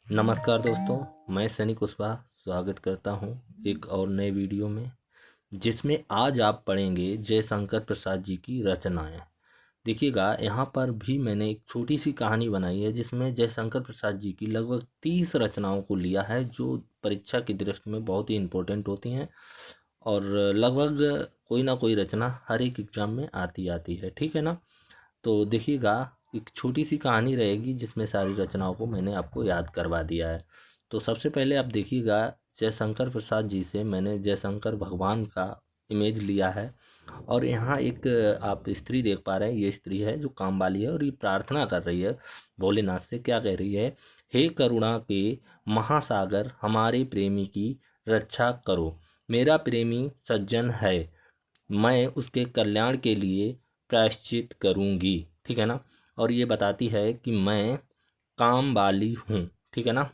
नमस्कार दोस्तों, मैं सनी कुशवाहा स्वागत करता हूं एक और नए वीडियो में, जिसमें आज आप पढ़ेंगे जयशंकर प्रसाद जी की रचनाएं। देखिएगा, यहाँ पर भी मैंने एक छोटी सी कहानी बनाई है जिसमें जयशंकर प्रसाद जी की लगभग 30 रचनाओं को लिया है, जो परीक्षा की दृष्टि में बहुत ही इम्पोर्टेंट होती हैं और लगभग कोई ना कोई रचना हर एक एग्जाम में आती है। ठीक है ना। तो देखिएगा, एक छोटी सी कहानी रहेगी जिसमें सारी रचनाओं को मैंने आपको याद करवा दिया है। तो सबसे पहले आप देखिएगा, जयशंकर प्रसाद जी से मैंने जयशंकर भगवान का इमेज लिया है। और यहाँ एक आप स्त्री देख पा रहे हैं, ये स्त्री है जो काम वाली है और ये प्रार्थना कर रही है भोलेनाथ से। क्या कह रही है? हे करुणा के महासागर, हमारे प्रेमी की रक्षा करो। मेरा प्रेमी सज्जन है, मैं उसके कल्याण के लिए प्रायश्चित करूँगी। ठीक है ना। और ये बताती है कि मैं काम वाली हूँ। ठीक है ना।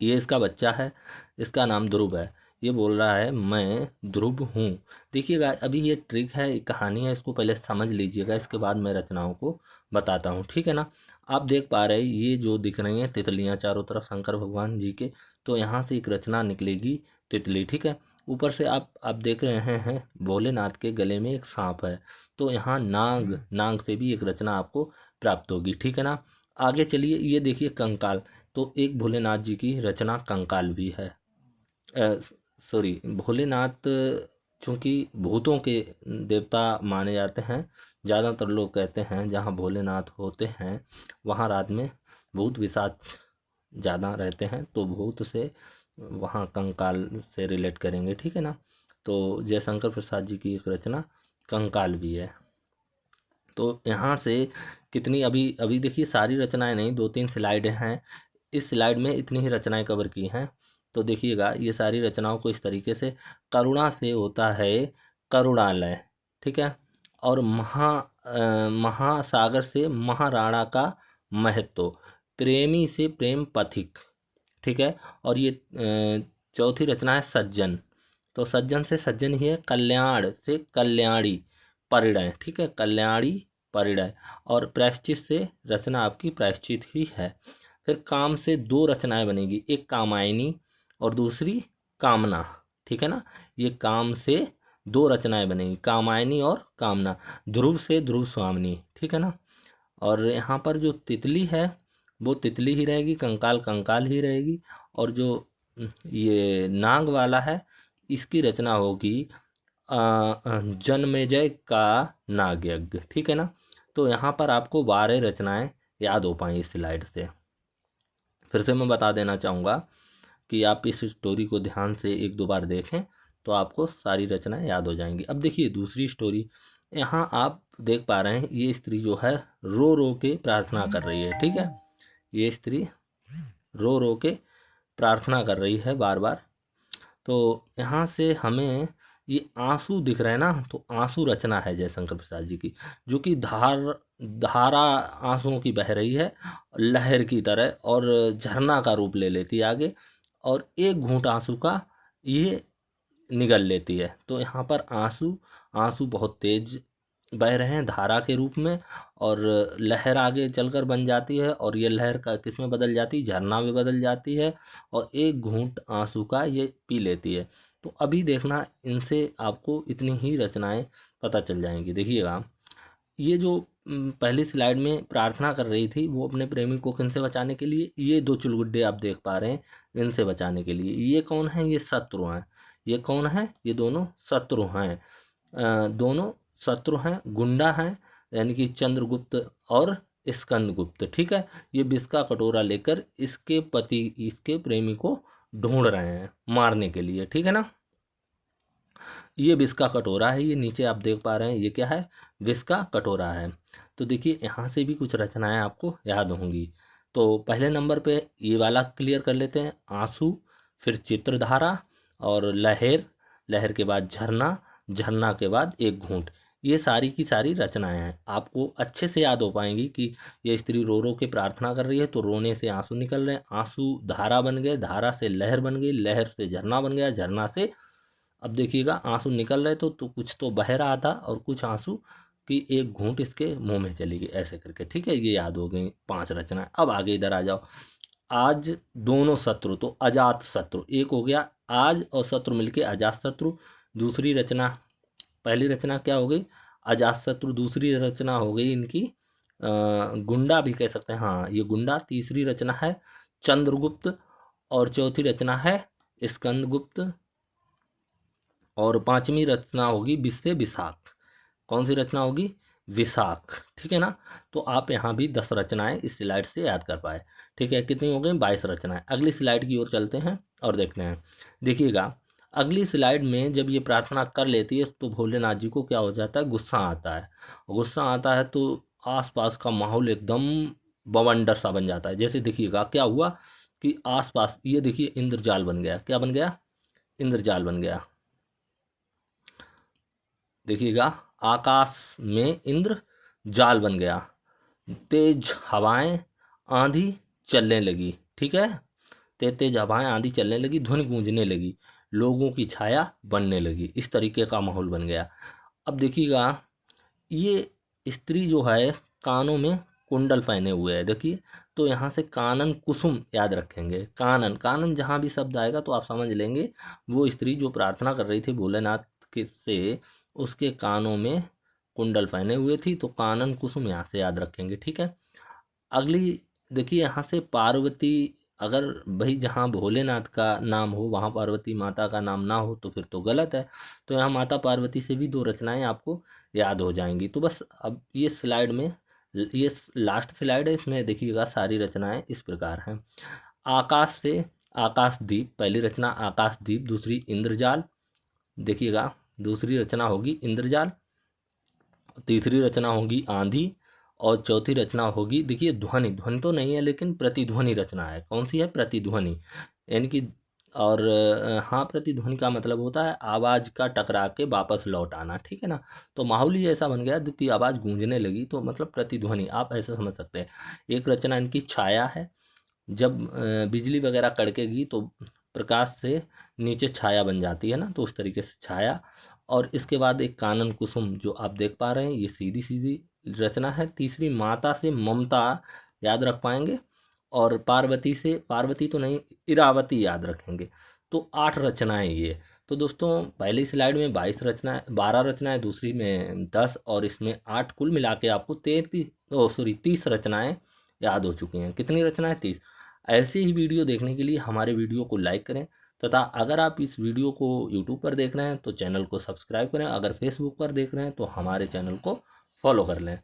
ये इसका बच्चा है, इसका नाम ध्रुव है। ये बोल रहा है मैं ध्रुव हूँ। देखिएगा, अभी ये ट्रिक है, एक कहानी है, इसको पहले समझ लीजिएगा, इसके बाद मैं रचनाओं को बताता हूँ। ठीक है ना। आप देख पा रहे हैं ये जो दिख रही हैं तितलियाँ चारों तरफ शंकर भगवान जी के, तो यहाँ से एक रचना निकलेगी तितली। ठीक है। ऊपर से आप देख रहे हैं भोलेनाथ के गले में एक सांप है, तो यहाँ नाग, नाग से भी एक रचना आपको प्राप्त होगी। ठीक है ना। आगे चलिए, ये देखिए कंकाल, तो एक भोलेनाथ जी की रचना कंकाल भी है। सॉरी, भोलेनाथ चूँकि भूतों के देवता माने जाते हैं, ज़्यादातर लोग कहते हैं जहाँ भोलेनाथ होते हैं वहाँ रात में भूत पिशाच ज़्यादा रहते हैं, तो भूत से वहाँ कंकाल से रिलेट करेंगे। ठीक है ना। तो जयशंकर प्रसाद जी की एक रचना कंकाल भी है। तो यहाँ से कितनी, अभी अभी देखिए सारी रचनाएं नहीं, 2-3 स्लाइड हैं, इस स्लाइड में इतनी ही रचनाएं कवर की हैं। तो देखिएगा, ये सारी रचनाओं को इस तरीके से, करुणा से होता है करुणालय। ठीक है। और महासागर से महाराणा का महत्व, प्रेमी से प्रेम पथिक। ठीक है। और ये चौथी रचना है सज्जन, तो सज्जन से सज्जन ही है, कल्याण से कल्याणी परिणय। ठीक है, कल्याणी परिणय। और प्रायश्चित से रचना आपकी प्रायश्चित ही है। फिर काम से दो रचनाएं बनेगी, एक कामायनी और दूसरी कामना। ठीक है ना। ये काम से दो रचनाएं बनेगी, कामायनी और कामना। ध्रुव से ध्रुव स्वामिनी। ठीक है ना। और यहाँ पर जो तितली है वो तितली ही रहेगी, कंकाल कंकाल ही रहेगी। और जो ये नाग वाला है, इसकी रचना होगी जन्मेजय का नाग यज्ञ। ठीक है ना। तो यहाँ पर आपको 12 रचनाएं याद हो पाई इस स्लाइड से। फिर से मैं बता देना चाहूँगा कि आप इस स्टोरी को ध्यान से एक दो बार देखें तो आपको सारी रचनाएं याद हो जाएंगी। अब देखिए दूसरी स्टोरी, यहाँ आप देख पा रहे हैं ये स्त्री जो है रो रो के प्रार्थना कर रही है। ठीक है। ये स्त्री रो रो के प्रार्थना कर रही है बार बार। तो यहाँ से हमें ये आंसू दिख रहे हैं ना, तो आंसू रचना है जयशंकर प्रसाद जी की, जो कि धारा आंसुओं की बह रही है लहर की तरह, और झरना का रूप ले लेती है आगे, और एक घूंट आंसू का ये निगल लेती है। तो यहाँ पर आंसू आंसू बहुत तेज बह रहे हैं धारा के रूप में, और लहर आगे चलकर बन जाती है, और ये लहर का किस में बदल जाती है? झरना में बदल जाती है, और एक घूंट आंसू का ये पी लेती है। तो अभी देखना, इनसे आपको इतनी ही रचनाएं पता चल जाएंगी। देखिएगा, ये जो पहली स्लाइड में प्रार्थना कर रही थी वो अपने प्रेमी को किन से बचाने के लिए, ये दो चुलबुड्ढे आप देख पा रहे हैं, इनसे बचाने के लिए। ये कौन है? ये शत्रु हैं। ये कौन है? ये दोनों शत्रु हैं। दोनों शत्रु हैं, गुंडा हैं, यानी कि चंद्रगुप्त और स्कंदगुप्त। ठीक है। ये विष का कटोरा लेकर इसके पति, इसके प्रेमी को ढूंढ रहे हैं मारने के लिए। ठीक है ना। ये विष का कटोरा है, ये नीचे आप देख पा रहे हैं, ये क्या है? विष का कटोरा है। तो देखिए यहाँ से भी कुछ रचनाएं आपको याद होंगी। तो पहले नंबर पे ये वाला क्लियर कर लेते हैं, आंसू, फिर चित्रधारा और लहर, लहर के बाद झरना, झरना के बाद एक घूंट। ये सारी की सारी रचनाएं हैं, आपको अच्छे से याद हो पाएंगी कि ये स्त्री रो रो के प्रार्थना कर रही है, तो रोने से आंसू निकल रहे हैं, आंसू धारा बन गए, धारा से लहर बन गई, लहर से झरना बन गया, झरना से, अब देखिएगा आंसू निकल रहे तो कुछ तो बह रहा था, और कुछ आंसू की एक घूंट इसके मुंह में चली गई, ऐसे करके। ठीक है। ये याद हो गई 5 रचनाएं। अब आगे इधर आ जाओ, आज दोनों शत्रु, तो अजात शत्रु एक हो गया, आज और शत्रु मिलके अजात शत्रु। दूसरी रचना, पहली रचना क्या हो गई, अजात शत्रु। दूसरी रचना हो गई इनकी गुंडा भी कह सकते हैं, हाँ ये गुंडा। तीसरी रचना है चंद्रगुप्त, और चौथी रचना है स्कंदगुप्त, और पांचवी रचना होगी विषय विशाख। कौन सी रचना होगी, विशाख, ठीक है ना। तो आप यहाँ भी 10 रचनाएं इस स्लाइड से याद कर पाए, ठीक है। कितनी हो गई, 22 रचनाएं। अगली स्लाइड की ओर चलते हैं और देखते हैं। देखिएगा अगली स्लाइड में जब ये प्रार्थना कर लेती है तो भोलेनाथ जी को क्या हो जाता है, गुस्सा आता है। गुस्सा आता है तो आसपास का माहौल एकदम बवंडर सा बन जाता है। जैसे देखिएगा क्या हुआ कि आसपास ये देखिए इंद्रजाल बन गया। क्या बन गया, इंद्रजाल बन गया। देखिएगा आकाश में इंद्र जाल बन गया। तेज हवाएं आंधी चलने लगी, ठीक है। तेज तेज हवाएं आंधी चलने लगी, ध्वनि गूंजने लगी, लोगों की छाया बनने लगी। इस तरीके का माहौल बन गया। अब देखिएगा ये स्त्री जो है कानों में कुंडल पहने हुए है, देखिए। तो यहाँ से कानन कुसुम याद रखेंगे। कानन, कानन जहाँ भी शब्द आएगा तो आप समझ लेंगे वो स्त्री जो प्रार्थना कर रही थी भोलेनाथ के से, उसके कानों में कुंडल पहने हुए थी। तो कानन कुसुम यहाँ से याद रखेंगे, ठीक है। अगली देखिए यहाँ से पार्वती, अगर भाई जहाँ भोलेनाथ का नाम हो वहाँ पार्वती माता का नाम ना हो तो फिर तो गलत है। तो यहाँ माता पार्वती से भी 2 रचनाएं आपको याद हो जाएंगी। तो बस अब ये स्लाइड में, ये लास्ट स्लाइड है, इसमें देखिएगा सारी रचनाएं इस प्रकार हैं। आकाश से आकाशदीप, पहली रचना आकाशदीप। दूसरी इंद्रजाल, देखिएगा दूसरी रचना होगी इंद्रजाल। तीसरी रचना होगी आंधी, और चौथी रचना होगी, देखिए ध्वनि, ध्वनि तो नहीं है लेकिन प्रतिध्वनि रचना है। कौन सी है, प्रतिध्वनि, यानी कि, और हाँ प्रतिध्वनि का मतलब होता है आवाज़ का टकरा के वापस लौट आना, ठीक है ना। तो माहौल ही ऐसा बन गया कि आवाज़ गूंजने लगी, तो मतलब प्रतिध्वनि, आप ऐसे समझ सकते हैं। एक रचना इनकी छाया है। जब बिजली वगैरह कड़केगी तो प्रकाश से नीचे छाया बन जाती है ना, तो उस तरीके से छाया। और इसके बाद एक कानन कुसुम जो आप देख पा रहे हैं, ये सीधी सीधी रचना है। तीसरी माता से ममता याद रख पाएंगे, और पार्वती से, पार्वती तो नहीं, इरावती याद रखेंगे। तो 8 रचनाएं ये। तो दोस्तों पहली स्लाइड में 22 रचनाएं, 12 रचनाएं, दूसरी में 10, और इसमें 8, कुल मिला के आपको 30 रचनाएं याद हो चुकी हैं। कितनी रचनाएं, 30। ऐसे ही वीडियो देखने के लिए हमारे वीडियो को लाइक करें, तथा अगर आप इस वीडियो को यूट्यूब पर देख रहे हैं तो चैनल को सब्सक्राइब करें। अगर फेसबुक पर देख रहे हैं तो हमारे चैनल को फॉलो कर लें।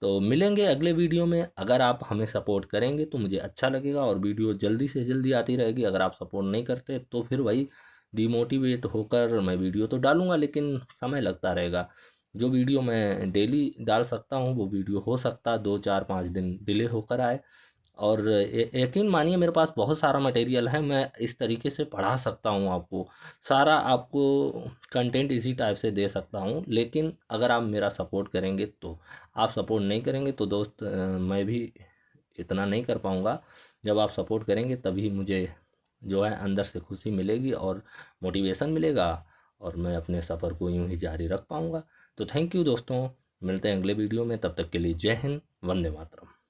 तो मिलेंगे अगले वीडियो में। अगर आप हमें सपोर्ट करेंगे तो मुझे अच्छा लगेगा, और वीडियो जल्दी से जल्दी आती रहेगी। अगर आप सपोर्ट नहीं करते तो फिर वही डिमोटिवेट होकर मैं वीडियो तो डालूंगा लेकिन समय लगता रहेगा। जो वीडियो मैं डेली डाल सकता हूँ वो वीडियो हो सकता 2 4 5 दिन डिले होकर आए। और यकीन मानिए मेरे पास बहुत सारा मटेरियल है, मैं इस तरीके से पढ़ा सकता हूँ आपको, सारा आपको कंटेंट इसी टाइप से दे सकता हूँ। लेकिन अगर आप मेरा सपोर्ट करेंगे तो, आप सपोर्ट नहीं करेंगे तो दोस्त मैं भी इतना नहीं कर पाऊँगा। जब आप सपोर्ट करेंगे तभी मुझे जो है अंदर से खुशी मिलेगी और मोटिवेशन मिलेगा, और मैं अपने सफ़र को यूं ही जारी रख पाऊँगा। तो थैंक यू दोस्तों, मिलते हैं अगले वीडियो में। तब तक के लिए जय हिंद, वंदे मातरम।